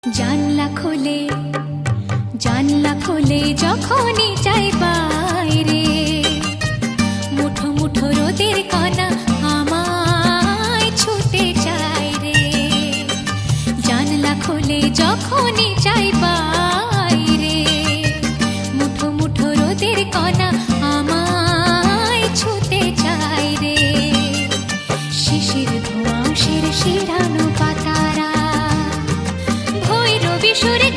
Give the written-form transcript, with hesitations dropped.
জানলা খোলে যখনই যাই বাইরে, মুঠো মুঠো রোদের কণা আমায় ছুতে চায় রে। জানলা খোলে যখনই যাই বাইরে, মুঠো মুঠো রোদের কণা আমায় ছুতে চায় রে। শিশির ধোঁয়াশের শিরানো পাতারা ভৈরবী সুরে